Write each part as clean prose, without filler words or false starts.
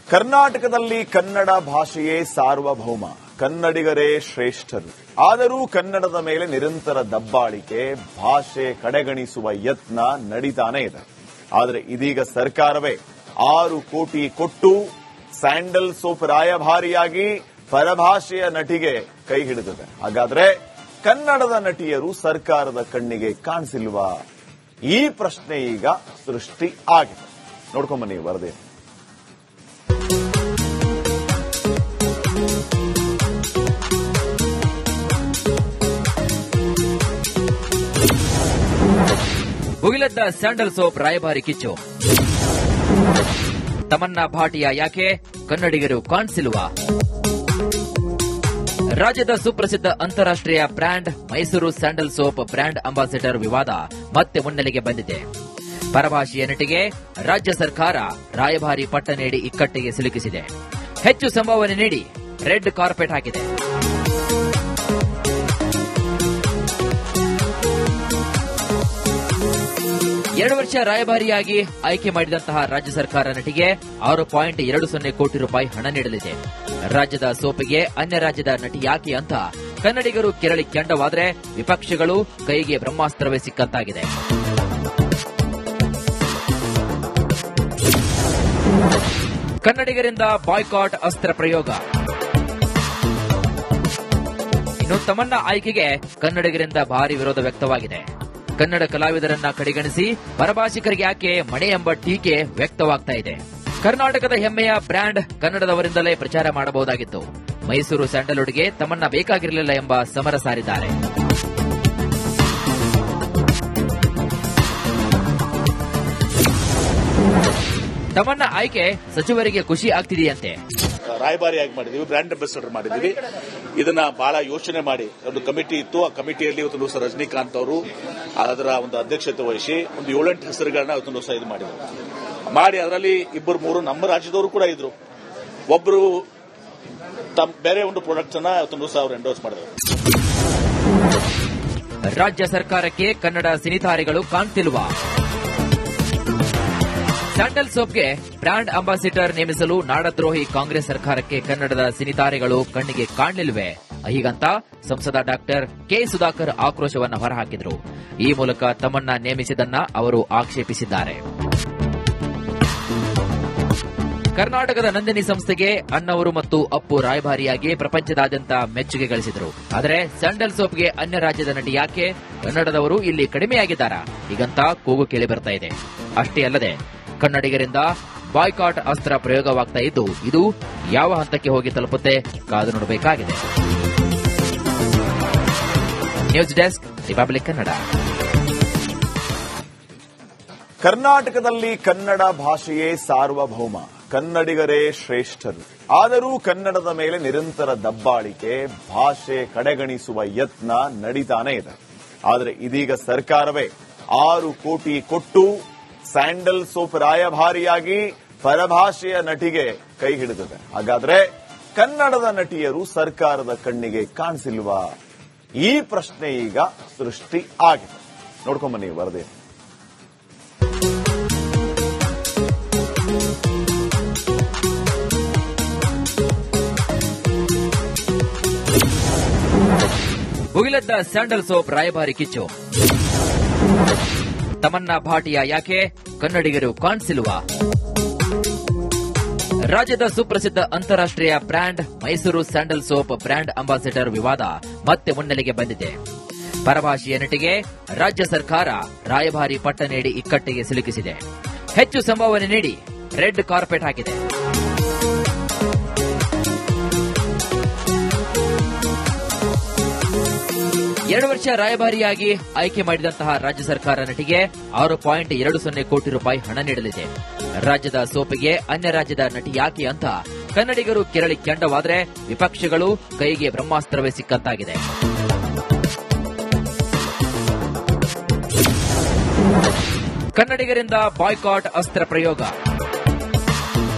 ಕರ್ನಾಟಕದಲ್ಲಿ ಕನ್ನಡ ಭಾಷೆಯೇ ಸಾರ್ವಭೌಮ, ಕನ್ನಡಿಗರೇ ಶ್ರೇಷ್ಠರು. ಆದರೂ ಕನ್ನಡದ ಮೇಲೆ ನಿರಂತರ ದಬ್ಬಾಳಿಕೆ, ಭಾಷೆ ಕಡೆಗಣಿಸುವ ಯತ್ನ ನಡೀತಾನೆ ಇದೆ. ಆದರೆ ಇದೀಗ ಸರ್ಕಾರವೇ 6 ಕೋಟಿ ಕೊಟ್ಟು ಸ್ಯಾಂಡಲ್ ಸೋಪ್ ರಾಯಭಾರಿಯಾಗಿ ಪರಭಾಷೆಯ ನಟಿಗೆ ಕೈ ಹಿಡಿದಿದೆ. ಹಾಗಾದ್ರೆ ಕನ್ನಡದ ನಟಿಯರು ಸರ್ಕಾರದ ಕಣ್ಣಿಗೆ ಕಾಣಿಸಿಲ್ವಾ? ಈ ಪ್ರಶ್ನೆ ಈಗ ಸೃಷ್ಟಿ ಆಗಿದೆ. ನೋಡ್ಕೊಂಬನ್ನಿ ವರದಿ. ಭುಗಿಲೆದ್ದ ಸ್ಯಾಂಡಲ್ ಸೋಪ್ ರಾಯಭಾರಿ ಕಿಚ್ಚು. ತಮನ್ನಾ ಭಾಟಿಯಾ ಯಾಕೆ ಕನ್ನಡಿಗರು ಕಾಣಿಸಿಲ್ವಾ? ರಾಜ್ಯದ ಸುಪ್ರಸಿದ್ಧ ಅಂತಾರಾಷ್ಟ್ರೀಯ brand Mysuru sandal soap brand ambassador ವಿವಾದ ಮತ್ತೆ ಮುನ್ನೆಲೆಗೆ ಬಂದಿದೆ. ಪರಭಾಷೆಯ ನಟಿಗೆ ರಾಜ್ಯ ಸರ್ಕಾರ ರಾಯಭಾರಿ ಪಟ್ಟ ನೀಡಿ ಇಕ್ಕಟ್ಟಿಗೆ ಸಿಲುಕಿಸಿದೆ. ಹೆಚ್ಚು ಸಂಭಾವನೆ ನೀಡಿ ರೆಡ್ ಕಾರ್ಪೆಟ್ ಹಾಕಿದೆ. 2 ವರ್ಷ ರಾಯಭಾರಿಯಾಗಿ ಆಯ್ಕೆ ಮಾಡಿದಂತಹ ರಾಜ್ಯ ಸರ್ಕಾರ ನಟಿಗೆ 6.20 ಕೋಟಿ ರೂಪಾಯಿ ಹಣ ನೀಡಲಿದೆ. ರಾಜ್ಯದ ಸೋಪಿಗೆ ಅನ್ಯ ರಾಜ್ಯದ ನಟಿ ಯಾಕೆ ಅಂತ ಕನ್ನಡಿಗರು ಕೆರಳಿ ಕೆಂಡವಾದರೆ ವಿಪಕ್ಷಗಳು ಕೈಗೆ ಬ್ರಹ್ಮಾಸ್ತ್ರವೇ ಸಿಕ್ಕಂತಾಗಿದೆ. ಕನ್ನಡಿಗರಿಂದ ಬಾಯ್ಕಾಟ್ ಅಸ್ತ್ರ ಪ್ರಯೋಗ. ಇನ್ನು ತಮನ್ನಾ ಆಯ್ಕೆಗೆ ಕನ್ನಡಿಗರಿಂದ ಭಾರಿ ವಿರೋಧ ವ್ಯಕ್ತವಾಗಿದೆ. ಕನ್ನಡ ಕಲಾವಿದರನ್ನ ಕಡೆಗಣಿಸಿ ಪರಭಾಷಿಕರಿಗೆ ಯಾಕೆ ಮಣೆ ಎಂಬ ಟೀಕೆ ವ್ಯಕ್ತವಾಗ್ತಾ ಇದೆ. ಕರ್ನಾಟಕದ ಹೆಮ್ಮೆಯ ಬ್ರ್ಯಾಂಡ್ ಕನ್ನಡದವರಿಂದಲೇ ಪ್ರಚಾರ ಮಾಡಬಹುದಾಗಿತ್ತು. ಮೈಸೂರು ಸ್ಯಾಂಡಲ್ವುಡ್ಗೆ ತಮನ್ನಾ ಬೇಕಾಗಿರಲಿಲ್ಲ ಎಂಬ ಸಮರ ಸಾರಿದ್ದಾರೆ. ತಮನ್ನಾ ಆಯ್ಕೆ ಸಚಿವರಿಗೆ ಖುಷಿ ಆಗ್ತಿದೆಯಂತೆ. ರಾಯಭಾರಿಯಾಗಿ ಮಾಡಿದೀವಿ, ಬ್ರ್ಯಾಂಡ್ ಅಂಬಾಸಿಡರ್ ಮಾಡಿದೀವಿ. ಇದನ್ನ ಬಹಳ ಯೋಚನೆ ಮಾಡಿ ಒಂದು ಕಮಿಟಿ ಇತ್ತು. ಆ ಕಮಿಟಿಯಲ್ಲಿ ಇವತ್ತು ದಿವಸ ರಜನಿಕಾಂತ್ ಅವರು ಅದರ ಒಂದು ಅಧ್ಯಕ್ಷತೆ ವಹಿಸಿ ಒಂದು 7-8 ಹೆಸರುಗಳನ್ನ ಇವತ್ತು ದಿವಸ ಇದು ಮಾಡಿ ಅದರಲ್ಲಿ 2-3 ನಮ್ಮ ರಾಜ್ಯದವರು ಕೂಡ ಇದ್ರು. ಒಬ್ಬರು ಬೇರೆ ಒಂದು ಪ್ರಾಡಕ್ಟ್ಸ್ ಅನ್ನ ಇವತ್ತು ದಿವಸ ಅವರು ಎಂಡೋರ್ಸ್ ಮಾಡಿದ್ರು. ರಾಜ್ಯ ಸರ್ಕಾರಕ್ಕೆ ಕನ್ನಡ ಸಿನಿತಾರೆಗಳು ಕಾಣ್ತಿಲ್ವಾ? ಸ್ಯಾಂಡಲ್ ಸೋಪ್ಗೆ ಬ್ರ್ಯಾಂಡ್ ಅಂಬಾಸಿಡರ್ ನೇಮಿಸಲು ನಾಡದ್ರೋಹಿ ಕಾಂಗ್ರೆಸ್ ಸರ್ಕಾರಕ್ಕೆ ಕನ್ನಡದ ಸಿನಿತಾರೆಗಳು ಕಣ್ಣಿಗೆ ಕಾಣಲಿಲ್ವೇ? ಹೀಗಂತ ಸಂಸದ ಡಾಕ್ಟರ್ ಕೆ ಸುಧಾಕರ್ ಆಕ್ರೋಶವನ್ನು ಹೊರಹಾಕಿದರು. ಈ ಮೂಲಕ ತಮನ್ನಾ ನೇಮಿಸಿದ್ದನ್ನ ಅವರು ಆಕ್ಷೇಪಿಸಿದ್ದಾರೆ. ಕರ್ನಾಟಕದ ನಂದಿನಿ ಸಂಸ್ಥೆಗೆ ಅಣ್ಣವರು ಮತ್ತು ಅಪ್ಪು ರಾಯಭಾರಿಯಾಗಿ ಪ್ರಪಂಚದಾದ್ಯಂತ ಮೆಚ್ಚುಗೆ ಗಳಿಸಿದರು. ಆದರೆ ಸ್ಯಾಂಡಲ್ ಸೋಪ್ಗೆ ಅನ್ಯ ರಾಜ್ಯದ ನಟಿ ಯಾಕೆ ಕನ್ನಡದವರು ಇಲ್ಲಿ ಕಡಿಮೆಯಾಗಿದ್ದಾರಾ? ಹೀಗಂತ ಕೂಗು ಕೇಳಿ ಬರ್ತಾ ಇದೆ. ಅಷ್ಟೇ ಅಲ್ಲದೆ ಕನ್ನಡಿಗರಿಂದ ಬಾಯ್ಕಾಟ್ ಅಸ್ತ್ರ ಪ್ರಯೋಗವಾಗ್ತಾ ಇದ್ದು, ಇದು ಯಾವ ಹಂತಕ್ಕೆ ಹೋಗಿ ತಲುಪುತ್ತೆ ಕಾದು ನೋಡಬೇಕಾಗಿದೆ. News desk, republic Kannada. ಕರ್ನಾಟಕದಲ್ಲಿ ಕನ್ನಡ ಭಾಷೆಯೇ ಸಾರ್ವಭೌಮ, ಕನ್ನಡಿಗರೇ ಶ್ರೇಷ್ಠರು. ಆದರೂ ಕನ್ನಡದ ಮೇಲೆ ನಿರಂತರ ದಬ್ಬಾಳಿಕೆ, ಭಾಷೆ ಕಡೆಗಣಿಸುವ ಯತ್ನ ನಡೀತಾನೆ ಇದೆ. ಆದರೆ ಇದೀಗ ಸರ್ಕಾರವೇ 6 ಕೋಟಿ ಕೊಟ್ಟು ಸ್ಯಾಂಡಲ್ ಸೋಪ್ ರಾಯಭಾರಿಯಾಗಿ ಪರಭಾಷೆಯ ನಟಿಗೆ ಕೈ ಹಿಡಿದಿದೆ. ಹಾಗಾದ್ರೆ ಕನ್ನಡದ ನಟಿಯರು ಸರ್ಕಾರದ ಕಣ್ಣಿಗೆ ಕಾಣಿಸಿಲ್ವಾ? ಈ ಪ್ರಶ್ನೆ ಈಗ ಸೃಷ್ಟಿ ಆಗಿದೆ. ನೋಡ್ಕೊಂಬನ್ನಿ ವರದಿ. ಭುಗಿಲೆದ್ದ ಸ್ಯಾಂಡಲ್ ಸೋಪ್ ರಾಯಭಾರಿ ಕಿಚ್ಚು. ತಮನ್ನಾ ಭಾಟಿಯಾ ಯಾಕೆ ಕನ್ನಡಿಗರು ಕಾಣಿಸಿಲ್ವಾ? ರಾಜ್ಯದ ಸುಪ್ರಸಿದ್ಧ ಅಂತಾರಾಷ್ಟ್ರೀಯ brand Mysuru sandal soap brand ambassador ವಿವಾದ ಮತ್ತೆ ಮುನ್ನೆಲೆಗೆ ಬಂದಿದೆ. ಪರಭಾಷೆಯ ನಟಿಗೆ ರಾಜ್ಯ ಸರ್ಕಾರ ರಾಯಭಾರಿ ಪಟ್ಟ ನೀಡಿ ಇಕ್ಕಟ್ಟಿಗೆ ಸಿಲುಕಿಸಿದೆ. ಹೆಚ್ಚು ಸಂಭಾವನೆ ನೀಡಿ ರೆಡ್ ಕಾರ್ಪೆಟ್ ಹಾಕಿದೆ. ಎರಡು ವರ್ಷ ರಾಯಭಾರಿಯಾಗಿ ಆಯ್ಕೆ ಮಾಡಿದಂತಹ ರಾಜ್ಯ ಸರ್ಕಾರ ನಟಿಗೆ 6.20 ಕೋಟಿ ರೂಪಾಯಿ ಹಣ ನೀಡಲಿದೆ. ರಾಜ್ಯದ ಸೋಪಿಗೆ ಅನ್ಯ ರಾಜ್ಯದ ನಟಿ ಯಾಕೆ ಅಂತ ಕನ್ನಡಿಗರು ಕೆರಳಿ ಕೆಂಡವಾದರೆ ವಿಪಕ್ಷಗಳು ಕೈಗೆ ಬ್ರಹ್ಮಾಸ್ತ್ರವೇ ಸಿಕ್ಕಂತಾಗಿದೆ. ಕನ್ನಡಿಗರಿಂದ ಬಾಯ್ಕಾಟ್ ಅಸ್ತ್ರ ಪ್ರಯೋಗ.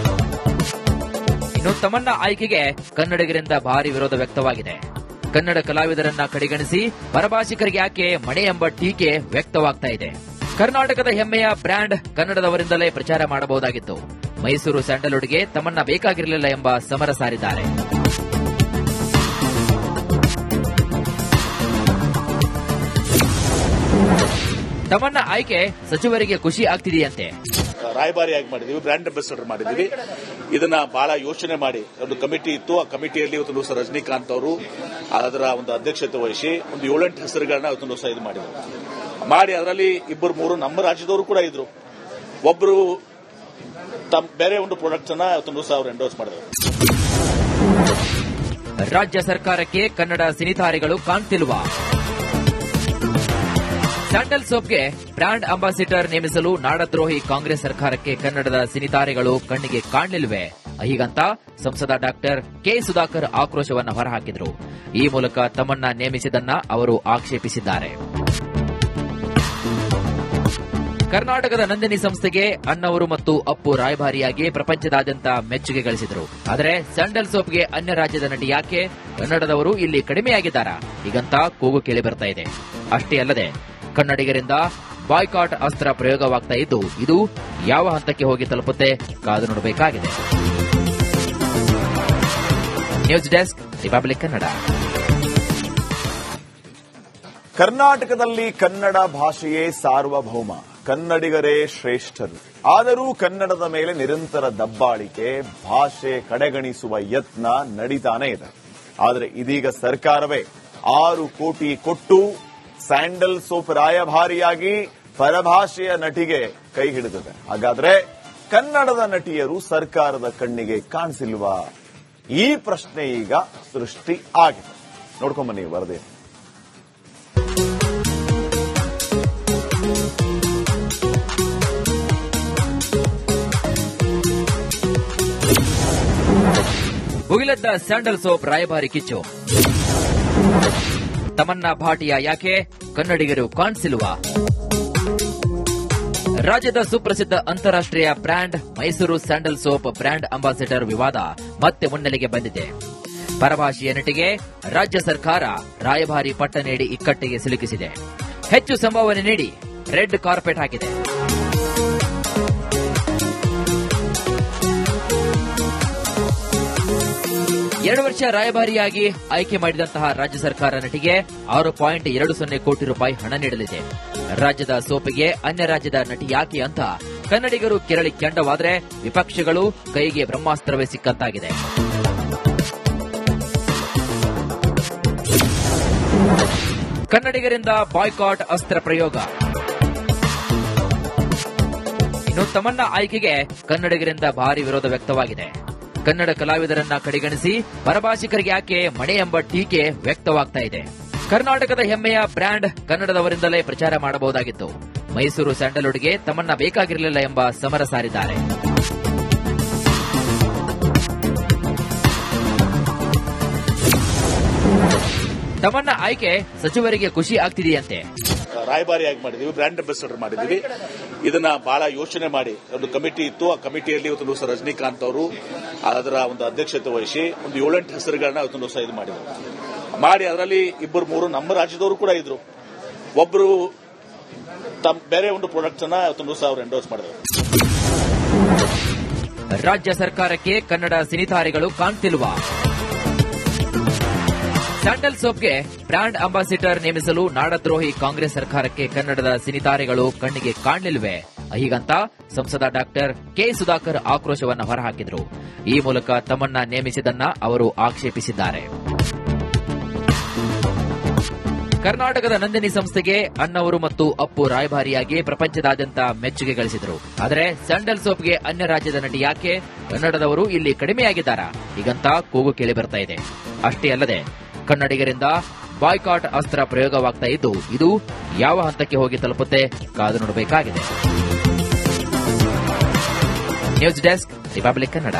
ಇನ್ನು ತಮನ್ನಾ ಆಯ್ಕೆಗೆ ಕನ್ನಡಿಗರಿಂದ ಭಾರಿ ವಿರೋಧ ವ್ಯಕ್ತವಾಗಿದೆ. ಕನ್ನಡ ಕಲಾವಿದರನ್ನ ಕಡೆಗಣಿಸಿ ಪರಭಾಷಿಕರಿಗೆ ಯಾಕೆ ಮಣೆ ಎಂಬ ಟೀಕೆ ವ್ಯಕ್ತವಾಗ್ತಾ ಇದೆ. ಕರ್ನಾಟಕದ ಹೆಮ್ಮೆಯ ಬ್ರ್ಯಾಂಡ್ ಕನ್ನಡದವರಿಂದಲೇ ಪ್ರಚಾರ ಮಾಡಬಹುದಾಗಿತ್ತು. ಮೈಸೂರು ಸ್ಯಾಂಡಲ್ವುಡ್ಗೆ ತಮ್ಮನ್ನ ಬೇಕಾಗಿರಲಿಲ್ಲ ಎಂಬ ಸಮರ ಸಾರಿದ್ದಾರೆ. ತಮ್ಮನ್ನ ಆಯ್ಕೆ ಸಚಿವರಿಗೆ ಖುಷಿ ಆಗ್ತಿದೆಯಂತೆ. ರಾಯಭಾರಿಯಾಗಿ ಮಾಡಿದೀವಿ, ಬ್ರ್ಯಾಂಡ್ ಅಂಬಾಸಿಡರ್ ಮಾಡಿದೀವಿ. ಇದನ್ನ ಬಹಳ ಯೋಚನೆ ಮಾಡಿ ಒಂದು ಕಮಿಟಿ ಇತ್ತು. ಆ ಕಮಿಟಿಯಲ್ಲಿ ಇವತ್ತು ದಿವಸ ರಜನಿಕಾಂತ್ ಅವರು ಅದರ ಒಂದು ಅಧ್ಯಕ್ಷತೆ ವಹಿಸಿ ಒಂದು 7-8 ಹೆಸರುಗಳನ್ನ ಇವತ್ತು ದಿವಸ ಇದು ಮಾಡಿ ಅದರಲ್ಲಿ 2-3 ನಮ್ಮ ರಾಜ್ಯದವರು ಕೂಡ ಇದ್ರು. ಒಬ್ರು ಬೇರೆ ಒಂದು ಪ್ರಾಡಕ್ಟ್ ಅನ್ನ ಇವತ್ತು ದಿವಸ ಅವರು ಎಂಡೋರ್ಸ್ ಮಾಡಿದ್ರು. ರಾಜ್ಯ ಸರ್ಕಾರಕ್ಕೆ ಕನ್ನಡ ಸಿನಿತಾರೆಗಳು ಕಾಣ್ತಿಲ್ವಾ? ಸ್ಯಾಂಡಲ್ ಸೋಪ್ಗೆ ಬ್ರ್ಯಾಂಡ್ ಅಂಬಾಸಿಡರ್ ನೇಮಿಸಲು ನಾಡದ್ರೋಹಿ ಕಾಂಗ್ರೆಸ್ ಸರ್ಕಾರಕ್ಕೆ ಕನ್ನಡದ ಸಿನಿತಾರೆಗಳು ಕಣ್ಣಿಗೆ ಕಾಣಲಿಲ್ವೇ? ಹೀಗಂತ ಸಂಸದ ಡಾಕ್ಟರ್ ಕೆ ಸುಧಾಕರ್ ಆಕ್ರೋಶವನ್ನು ಹೊರಹಾಕಿದರು. ಈ ಮೂಲಕ ತಮ್ಮನ್ನ ನೇಮಿಸಿದ್ದನ್ನ ಅವರು ಆಕ್ಷೇಪಿಸಿದ್ದಾರೆ. ಕರ್ನಾಟಕದ ನಂದಿನಿ ಸಂಸ್ಥೆಗೆ ಅಣ್ಣವರು ಮತ್ತು ಅಪ್ಪು ರಾಯಭಾರಿಯಾಗಿ ಪ್ರಪಂಚದಾದ್ಯಂತ ಮೆಚ್ಚುಗೆ ಗಳಿಸಿದರು. ಆದರೆ ಸ್ಯಾಂಡಲ್ ಸೋಪ್ಗೆ ಅನ್ಯ ರಾಜ್ಯದ ನಟಿ ಯಾಕೆ, ಕನ್ನಡದವರು ಇಲ್ಲಿ ಕಡಿಮೆಯಾಗಿದ್ದಾರಾ? ಹೀಗಂತ ಕೂಗು ಕೇಳಿ ಬರ್ತಾ ಇದೆ. ಅಷ್ಟೇ ಅಲ್ಲದೆ ಕನ್ನಡಿಗರಿಂದ ಬಾಯ್ಕಾಟ್ ಅಸ್ತ್ರ ಪ್ರಯೋಗವಾಗ್ತಾ ಇದ್ದು, ಇದು ಯಾವ ಹಂತಕ್ಕೆ ಹೋಗಿ ತಲುಪುತ್ತೆ ಕಾದು ನೋಡಬೇಕಾಗಿದೆ. News desk, republic Kannada. ಕರ್ನಾಟಕದಲ್ಲಿ ಕನ್ನಡ ಭಾಷೆಯೇ ಸಾರ್ವಭೌಮ, ಕನ್ನಡಿಗರೇ ಶ್ರೇಷ್ಠರು. ಆದರೂ ಕನ್ನಡದ ಮೇಲೆ ನಿರಂತರ ದಬ್ಬಾಳಿಕೆ, ಭಾಷೆ ಕಡೆಗಣಿಸುವ ಯತ್ನ ನಡೀತಾನೇ ಇದೆ. ಆದರೆ ಇದೀಗ ಸರ್ಕಾರವೇ 6 ಕೋಟಿ ಕೊಟ್ಟು ಸ್ಯಾಂಡಲ್ ಸೋಪ್ ರಾಯಭಾರಿಯಾಗಿ ಪರಭಾಷೆಯ ನಟಿಗೆ ಕೈ ಹಿಡಿದಿದೆ. ಹಾಗಾದ್ರೆ ಕನ್ನಡದ ನಟಿಯರು ಸರ್ಕಾರದ ಕಣ್ಣಿಗೆ ಕಾಣಿಸಿಲ್ವಾ? ಈ ಪ್ರಶ್ನೆ ಈಗ ಸೃಷ್ಟಿ ಆಗಿದೆ. ನೋಡ್ಕೊಂಬನ್ನಿ ವರದಿ. ಭುಗಿಲೆದ್ದ ಸ್ಯಾಂಡಲ್ ಸೋಪ್ ರಾಯಭಾರಿ ಕಿಚ್ಚು. ತಮನ್ನಾ ಭಾಟಿಯಾ ಯಾಕೆ, ಕನ್ನಡಿಗರು ಕಾಣಿಸಿಲ್ವಾ? ರಾಜ್ಯದ ಸುಪ್ರಸಿದ್ಧ ಅಂತಾರಾಷ್ಟ್ರೀಯ brand Mysuru sandal soap brand ambassador ವಿವಾದ ಮತ್ತೆ ಮುನ್ನೆಲೆಗೆ ಬಂದಿದೆ. ಪರಭಾಷೆಯ ನಟಿಗೆ ರಾಜ್ಯ ಸರ್ಕಾರ ರಾಯಭಾರಿ ಪಟ್ಟ ನೀಡಿ ಇಕ್ಕಟ್ಟಿಗೆ ಸಿಲುಕಿಸಿದೆ. ಹೆಚ್ಚು ಸಂಭಾವನೆ ನೀಡಿ ರೆಡ್ ಕಾರ್ಪೆಟ್ ಹಾಕಿದೆ. 2 ವರ್ಷ ರಾಯಭಾರಿಯಾಗಿ ಆಯ್ಕೆ ಮಾಡಿದಂತಹ ರಾಜ್ಯ ಸರ್ಕಾರ ನಟಿಗೆ 6.20 ಕೋಟಿ ರೂಪಾಯಿ ಹಣ ನೀಡಲಿದೆ. ರಾಜ್ಯದ ಸೋಪಿಗೆ ಅನ್ಯ ರಾಜ್ಯದ ನಟಿ ಯಾಕೆ ಅಂತ ಕನ್ನಡಿಗರು ಕೆರಳಿ ಕೆಂಡವಾದರೆ ವಿಪಕ್ಷಗಳು ಕೈಗೆ ಬ್ರಹ್ಮಾಸ್ತ್ರವೇ ಸಿಕ್ಕಂತಾಗಿದೆ. ಕನ್ನಡಿಗರಿಂದ ಬಾಯ್ಕಾಟ್ ಅಸ್ತ್ರ ಪ್ರಯೋಗ. ಇನ್ನು ತಮನ್ನಾ ಆಯ್ಕೆಗೆ ಕನ್ನಡಿಗರಿಂದ ಭಾರಿ ವಿರೋಧ ವ್ಯಕ್ತವಾಗಿದೆ. ಕನ್ನಡ ಕಲಾವಿದರನ್ನ ಕಡೆಗಣಿಸಿ ಪರಭಾಷಿಕರಿಗೆ ಯಾಕೆ ಮಣೆ ಎಂಬ ಟೀಕೆ ವ್ಯಕ್ತವಾಗ್ತಾ ಇದೆ. ಕರ್ನಾಟಕದ ಹೆಮ್ಮೆಯ ಬ್ರ್ಯಾಂಡ್ ಕನ್ನಡದವರಿಂದಲೇ ಪ್ರಚಾರ ಮಾಡಬಹುದಾಗಿತ್ತು. ಮೈಸೂರು ಸ್ಯಾಂಡಲ್ವುಡ್ಗೆ ತಮ್ಮನ್ನ ಬೇಕಾಗಿರಲಿಲ್ಲ ಎಂಬ ಸಮರ ಸಾರಿದ್ದಾರೆ. ತಮ್ಮನ್ನ ಆಯ್ಕೆ ಸಚಿವರಿಗೆ ಖುಷಿ ಆಗ್ತಿದೆಯಂತೆ. ರಾಯಭಾರಿಯಾಗಿ ಮಾಡಿದೀವಿ, ಬ್ರ್ಯಾಂಡ್ ಅಂಬಾಸಿಡರ್ ಮಾಡಿದೀವಿ. ಇದನ್ನ ಬಹಳ ಯೋಚನೆ ಮಾಡಿ ಒಂದು ಕಮಿಟಿ ಇತ್ತು. ಆ ಕಮಿಟಿಯಲ್ಲಿ ಇವತ್ತು ದಿವಸ ರಜನಿಕಾಂತ್ ಅವರು ಅದರ ಒಂದು ಅಧ್ಯಕ್ಷತೆ ವಹಿಸಿ ಒಂದು 7-8 ಹೆಸರುಗಳನ್ನ ಇವತ್ತು ದಿವಸ ಇದು ಮಾಡಿ ಅದರಲ್ಲಿ 2-3 ನಮ್ಮ ರಾಜ್ಯದವರು ಕೂಡ ಇದ್ರು. ಒಬ್ರು ಬೇರೆ ಒಂದು ಪ್ರಾಡಕ್ಟ್ ಅನ್ನ ಇವತ್ತು ದಿವಸ ಅವರು ಎಂಡೋರ್ಸ್ ಮಾಡಿದ್ರು. ರಾಜ್ಯ ಸರ್ಕಾರಕ್ಕೆ ಕನ್ನಡ ಸಿನಿತಾರೆಗಳು ಕಾಣ್ತಿಲ್ವಾ? ಸ್ಯಾಂಡಲ್ ಸೋಪ್ಗೆ ಬ್ರ್ಯಾಂಡ್ ಅಂಬಾಸಿಡರ್ ನೇಮಿಸಲು ನಾಡದ್ರೋಹಿ ಕಾಂಗ್ರೆಸ್ ಸರ್ಕಾರಕ್ಕೆ ಕನ್ನಡದ ಸಿನಿತಾರೆಗಳು ಕಣ್ಣಿಗೆ ಕಾಣಲಿಲ್ವೇ? ಹೀಗಂತ ಸಂಸದ ಡಾಕ್ಟರ್ ಕೆ ಸುಧಾಕರ್ ಆಕ್ರೋಶವನ್ನು ಹೊರಹಾಕಿದರು. ಈ ಮೂಲಕ ತಮ್ಮನ್ನ ನೇಮಿಸಿದ್ದನ್ನ ಅವರು ಆಕ್ಷೇಪಿಸಿದ್ದಾರೆ. ಕರ್ನಾಟಕದ ನಂದಿನಿ ಸಂಸ್ಥೆಗೆ ಅಣ್ಣವರು ಮತ್ತು ಅಪ್ಪು ರಾಯಭಾರಿಯಾಗಿ ಪ್ರಪಂಚದಾದ್ಯಂತ ಮೆಚ್ಚುಗೆ ಗಳಿಸಿದರು. ಆದರೆ ಸ್ಯಾಂಡಲ್ ಸೋಪ್ಗೆ ಅನ್ಯ ರಾಜ್ಯದ ನಟಿ ಯಾಕೆ, ಕನ್ನಡದವರು ಇಲ್ಲಿ ಕಡಿಮೆಯಾಗಿದ್ದಾರಾ? ಹೀಗಂತ ಕೂಗು ಕೇಳಿ ಬರ್ತಾ ಇದೆ. ಅಷ್ಟೇ ಅಲ್ಲದೆ ಕನ್ನಡಿಗರಿಂದ ಬಾಯ್ಕಾಟ್ ಅಸ್ತ್ರ ಪ್ರಯೋಗವಾಗ್ತಾ ಇದ್ದು, ಇದು ಯಾವ ಹಂತಕ್ಕೆ ಹೋಗಿ ತಲುಪುತ್ತೆ ಕಾದು ನೋಡಬೇಕಾಗಿದೆ. News desk, republic Kannada.